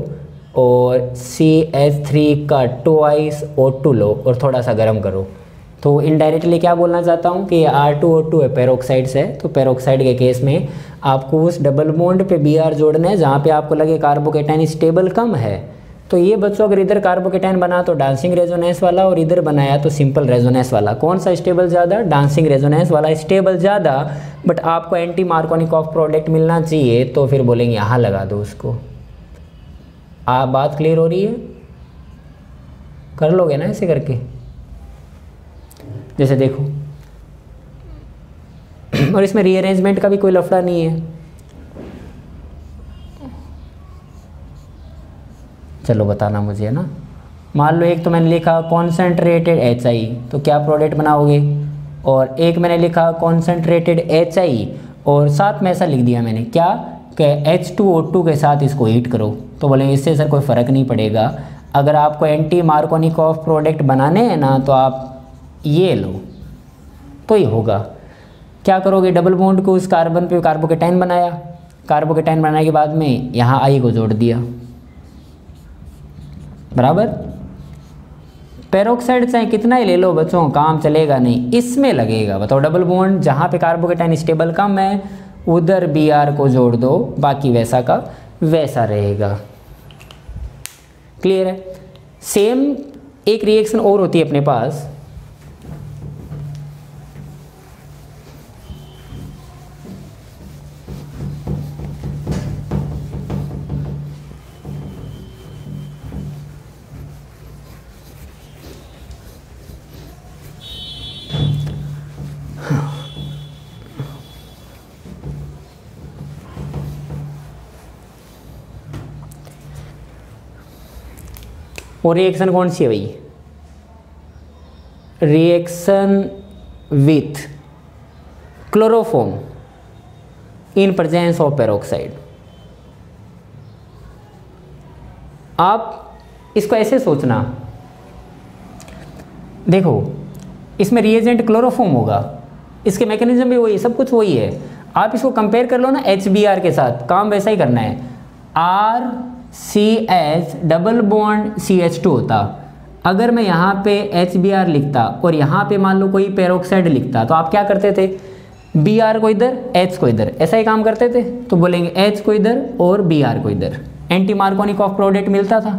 Speaker 1: और CH3 का ट्वाइस O2 लो और थोड़ा सा गर्म करो। तो इनडायरेक्टली क्या बोलना चाहता हूँ कि R2O2 है, पेरोक्साइड से, तो पेरोक्साइड के केस में आपको उस डबल बॉन्ड पे Br जोड़ना है जहाँ पे आपको लगे कार्बोकेटाइन स्टेबल कम है। तो ये बच्चों अगर इधर कार्बोकेटाइन बना तो डांसिंग रेजोनेंस वाला और इधर बनाया तो सिंपल रेजोनेंस वाला, कौन सा स्टेबल ज़्यादा? डांसिंग रेजोनेंस वाला स्टेबल ज़्यादा, बट आपको एंटी मार्कोनिकॉफ प्रोडक्ट मिलना चाहिए, तो फिर बोलेंगे यहाँ लगा दो उसको। आप बात क्लियर हो रही है? कर लोगे ना ऐसे करके? जैसे देखो, और इसमें रीअरेंजमेंट का भी कोई लफड़ा नहीं है। चलो बताना मुझे, है ना। मान लो एक तो मैंने लिखा कॉन्सेंट्रेटेड HI, तो क्या प्रोडक्ट बनाओगे, और एक मैंने लिखा कॉन्सेंट्रेटेड HI और साथ में ऐसा लिख दिया मैंने क्या कि H2O2 के साथ इसको हीट करो, तो बोलेंगे इससे सर कोई फ़र्क नहीं पड़ेगा। अगर आपको एंटी मार्कोनिकॉफ प्रोडक्ट बनाने हैं ना तो आप ये लो तो ही होगा। क्या करोगे, डबल बॉन्ड को उस कार्बन पे कार्बोकेटाइन बनाया, कार्बोकेटाइन बनाने के बाद में यहाँ I को जोड़ दिया बराबर। पेरोक्साइड चाहे कितना ही ले लो बच्चों, काम चलेगा नहीं, इसमें लगेगा। बताओ, डबल बॉन्ड जहाँ पे कार्बोकेटाइन स्टेबल कम है उधर Br को जोड़ दो, बाकी वैसा का वैसा रहेगा। क्लियर है? सेम एक रिएक्शन और होती है अपने पास, और रिएक्शन कौन सी है भाई? Reaction with chloroform in presence of peroxide. आप इसको ऐसे सोचना, देखो इसमें रिएजेंट क्लोरोफॉर्म होगा, इसके मैकेनिज्म भी वही, सब कुछ वही है। आप इसको कंपेयर कर लो ना HBr के साथ, काम वैसा ही करना है। RCH डबल बॉन्ड CH2 होता, अगर मैं यहाँ पे HBr लिखता और यहाँ पे मान लो कोई पेरोक्साइड लिखता, तो आप क्या करते थे? Br को इधर, H को इधर, ऐसा ही काम करते थे। तो बोलेंगे H को इधर और Br को इधर, एंटी मार्कोनिकॉफ प्रोडक्ट मिलता था।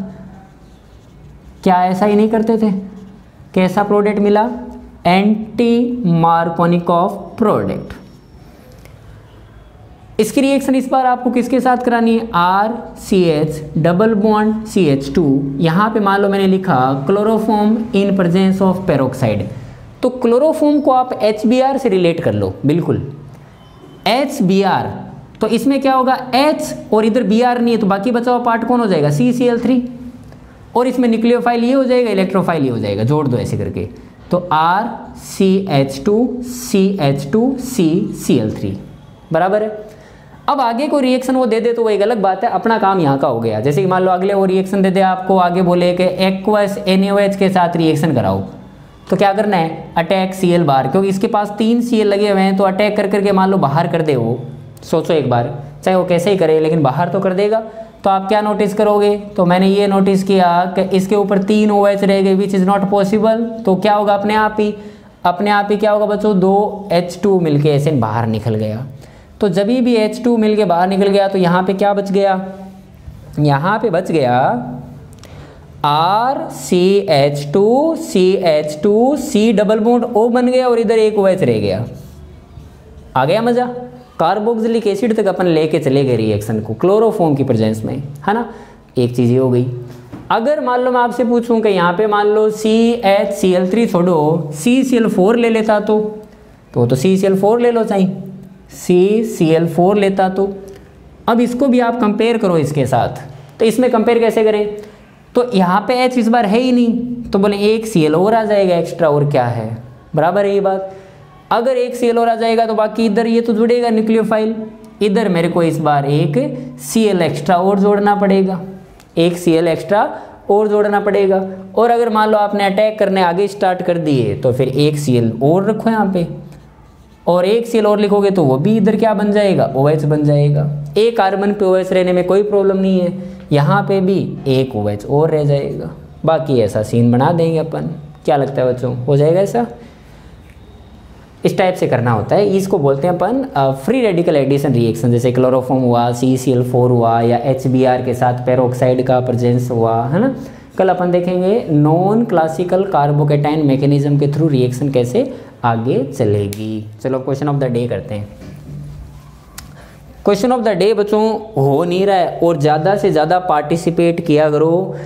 Speaker 1: क्या ऐसा ही नहीं करते थे? कैसा प्रोडक्ट मिला? Anti Markovnikov product. इसकी रिएक्शन इस बार आपको किसके साथ करानी है? RCH डबल बॉन्ड CH2, यहाँ पे मान लो मैंने लिखा chloroform in presence of peroxide, तो क्लोरोफॉर्म को आप HBr से रिलेट कर लो, बिल्कुल HBr। तो इसमें क्या होगा? H और इधर Br नहीं है, तो बाकी बचा हुआ पार्ट कौन हो जाएगा? CCl3, और इसमें न्यूक्लियोफाइल ये हो जाएगा, इलेक्ट्रोफाइल ये हो जाएगा, जोड़ दो ऐसे करके, तो RCH2 CH2 CCl3 बराबर है। अब आगे कोई रिएक्शन वो दे दे तो वो एक अलग बात है, अपना काम यहाँ का हो गया। जैसे कि मान लो अगले वो रिएक्शन दे दे आपको, आगे बोले कि एक्वस NaOH के साथ रिएक्शन कराओ, तो क्या करना है? अटैक Cl बार, क्योंकि इसके पास 3 Cl लगे हुए हैं, तो अटैक कर करके मान लो बाहर कर दे वो, सोचो एक बार, चाहे वो कैसे ही करे लेकिन बाहर तो कर देगा। तो आप क्या नोटिस करोगे? तो मैंने ये नोटिस किया कि इसके ऊपर 3 OH रह गए, विच इज़ नॉट पॉसिबल। तो क्या होगा? अपने आप ही क्या होगा बच्चों? 2 H2 मिलके ऐसे बाहर निकल गया। तो जब भी H2 मिलके बाहर निकल गया तो यहाँ पे क्या बच गया? यहाँ पे बच गया RCH2 CH2 C double bond O बन गया और इधर एक OH रह गया। आ गया मजा? कार्बोक्सिलिक एसिड तक अपन लेके चले गए रिएक्शन को क्लोरोफॉर्म की प्रेजेंस में, है ना। एक चीज़ ये हो गई। अगर मान लो मैं आपसे पूछूं कि यहाँ पे मान लो CHCl3 छोड़ो CCl4 ले लेता तो CCl4 ले लो, चाहिए CCl4 लेता तो। अब इसको भी आप कंपेयर करो इसके साथ, तो इसमें कंपेयर कैसे करें? तो यहाँ पे H इस बार है ही नहीं, तो बोले एक Cl और आ जाएगा एक्स्ट्रा, और क्या है, बराबर है ये बात। अगर एक Cl और आ जाएगा तो बाकी इधर ये तो जुड़ेगा न्यूक्लियोफाइल, इधर मेरे को इस बार एक Cl एक्स्ट्रा और जोड़ना पड़ेगा, एक Cl एक्स्ट्रा और जोड़ना पड़ेगा। और अगर मान लो आपने अटैक करने आगे स्टार्ट कर दिए तो फिर एक Cl और रखो यहाँ पे, और एक Cl और लिखोगे तो वो भी इधर क्या बन जाएगा, OH बन जाएगा। एक कार्बन पे OH रहने में कोई प्रॉब्लम नहीं है, यहाँ पे भी एक OH और रह जाएगा। बाकी ऐसा सीन बना देंगे अपन। क्या लगता है बच्चों, हो जाएगा ऐसा? इस टाइप से करना होता है, इसको बोलते हैं अपन फ्री रेडिकल एडिशन रिएक्शन। जैसे क्लोरोफॉर्म हुआ, CCl4 हुआ, या HBr के साथ पेरोक्साइड का प्रेजेंस हुआ, है ना। कल अपन देखेंगे नॉन क्लासिकल कार्बोकेटाइन मैकेनिज्म के थ्रू रिएक्शन कैसे आगे चलेगी। चलो क्वेश्चन ऑफ द डे करते हैं। क्वेश्चन ऑफ द डे बच्चों हो नहीं रहा है, और ज़्यादा से ज़्यादा पार्टिसिपेट किया करो।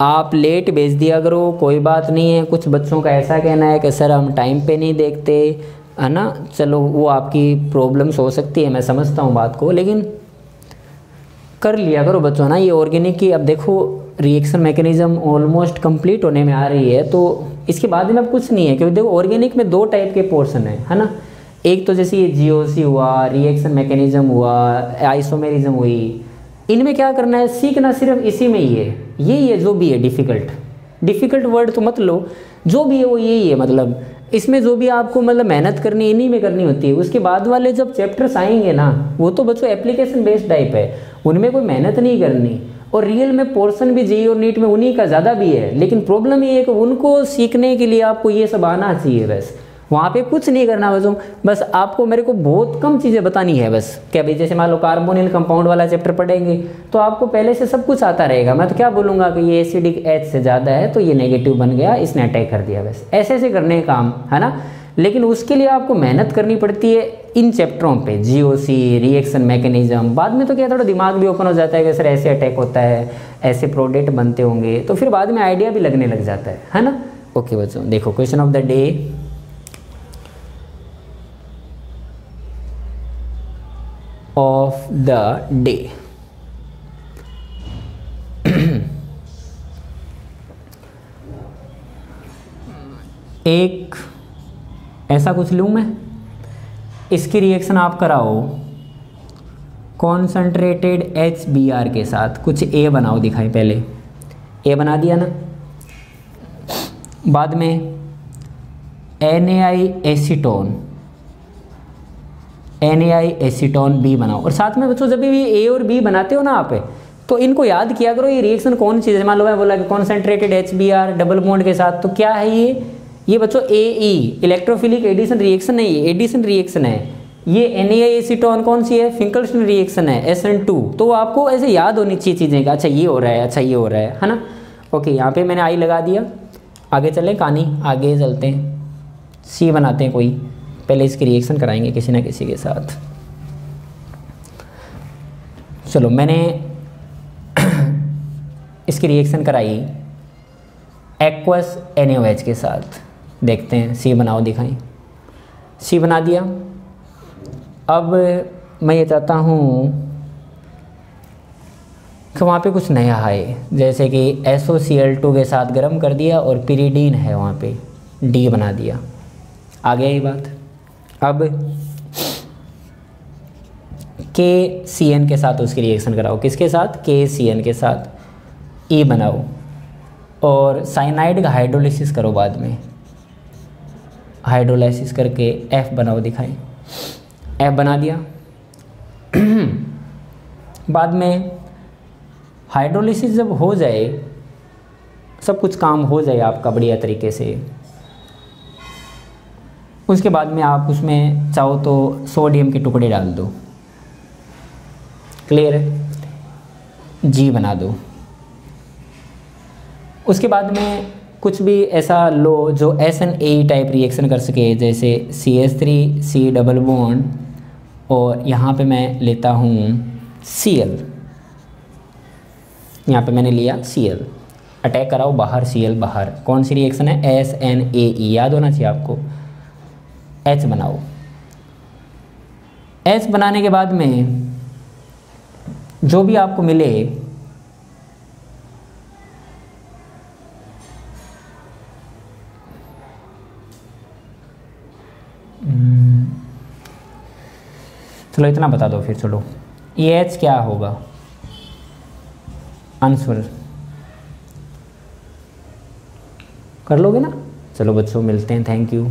Speaker 1: आप लेट भेज दिया करो, कोई बात नहीं है। कुछ बच्चों का ऐसा कहना है कि सर हम टाइम पे नहीं देखते, है ना। चलो वो आपकी प्रॉब्लम्स हो सकती है, मैं समझता हूँ बात को, लेकिन कर लिया करो बच्चों ना ये ऑर्गेनिक की। अब देखो रिएक्शन मैकेनिज्म ऑलमोस्ट कंप्लीट होने में आ रही है, तो इसके बाद में अब कुछ नहीं है, क्योंकि देखो ऑर्गेनिक में दो टाइप के पोर्शन है ना। एक तो जैसे ये GOC हुआ, रिएक्शन मैकेनिज्म हुआ, आइसोमेरिज्म हुई, इनमें क्या करना है, सीखना सिर्फ इसी में ही है। यही है जो भी है, डिफ़िकल्ट वर्ड तो मत लो, जो भी है वो यही है। मतलब इसमें जो भी आपको मतलब मेहनत करनी इन्हीं में करनी होती है। उसके बाद वाले जब चैप्टर्स आएंगे ना, वो तो बच्चों एप्लीकेशन बेस्ड टाइप है, उनमें कोई मेहनत नहीं करनी। और रियल में पोर्शन भी JEE और नीट में उन्हीं का ज़्यादा भी है, लेकिन प्रॉब्लम ये है कि उनको सीखने के लिए आपको ये सब आना चाहिए। बस वहाँ पे कुछ नहीं करना बच्चों, बस आपको मेरे को बहुत कम चीज़ें बतानी है बस। क्या भाई, जैसे मान लो कार्बोनिल कंपाउंड वाला चैप्टर पढ़ेंगे तो आपको पहले से सब कुछ आता रहेगा। मैं तो क्या बोलूँगा कि ये एसिडिक H से ज़्यादा है तो ये नेगेटिव बन गया, इसने अटैक कर दिया, बस ऐसे ऐसे करने का काम है ना। लेकिन उसके लिए आपको मेहनत करनी पड़ती है इन चैप्टरों पे, GOC, रिएक्शन मैकेनिज्म। बाद में तो क्या थोड़ा दिमाग भी ओपन हो जाता है कि सर ऐसे अटैक होता है, ऐसे प्रोडक्ट बनते होंगे, तो फिर बाद में आइडिया भी लगने लग जाता है ना। ओके बच्चों, देखो question of the day. Of the day, एक ऐसा कुछ लूँ मैं, इसकी रिएक्शन आप कराओ कॉन्सनट्रेटेड HBr के साथ। कुछ A बनाओ, दिखाएं पहले A बना दिया ना, बाद में NaI एसीटोन B बनाओ। और साथ में बच्चों जब भी A और B बनाते हो ना आप, तो इनको याद किया करो ये रिएक्शन कौन सी है। मान लो मैं बोला कि कॉन्सेंट्रेटेड HBr डबल बॉन्ड के साथ, तो क्या है ये बच्चों AE, इलेक्ट्रोफिलिक एडिशन रिएक्शन नहीं, ये एडिशन रिएक्शन है। ये NaI एसीटोन कौन सी है, फिंकल्स्टन रिएक्शन है, SN2। तो आपको ऐसे याद होनी चाहिए चीज़ें का, अच्छा ये हो रहा है, अच्छा ये हो रहा है ना। ओके, यहाँ पे मैंने I लगा दिया। आगे चलें कहानी, आगे चलते हैं, C बनाते हैं कोई। पहले इसकी रिएक्शन कराएंगे किसी ना किसी के साथ। चलो मैंने इसकी रिएक्शन कराई एक्वस NaOH के साथ, देखते हैं। C बनाओ, दिखाएं। C बना दिया। अब मैं ये चाहता हूँ कि वहाँ पे कुछ नया है, जैसे कि SOCl2 के साथ गर्म कर दिया और पिरीडीन है वहाँ पे, D बना दिया। आ गया ये बात। अब KCN के साथ उसकी रिएक्शन कराओ, किसके साथ, KCN के साथ, E बनाओ। और साइनाइड का हाइड्रोलिसिस करो, बाद में हाइड्रोलाइसिस करके F बनाओ, दिखाएं। F बना दिया। बाद में हाइड्रोलिसिस जब हो जाए, सब कुछ काम हो जाए आपका बढ़िया तरीके से, उसके बाद में आप उसमें चाहो तो सोडियम के टुकड़े डाल दो। क्लियर है, G बना दो। उसके बाद में कुछ भी ऐसा लो जो SN टाइप रिएक्शन कर सके, जैसे CH3C डबल बॉन्ड, और यहाँ पे मैं लेता हूँ Cl। यहाँ पे मैंने लिया Cl, अटैक कराओ बाहर, Cl बाहर। कौन सी रिएक्शन है, SNAE, याद होना चाहिए आपको। H बनाओ। H बनाने के बाद में जो भी आपको मिले, चलो इतना बता दो फिर। चलो ये H क्या होगा, आंसर कर लोगे ना। चलो बच्चों मिलते हैं, थैंक यू।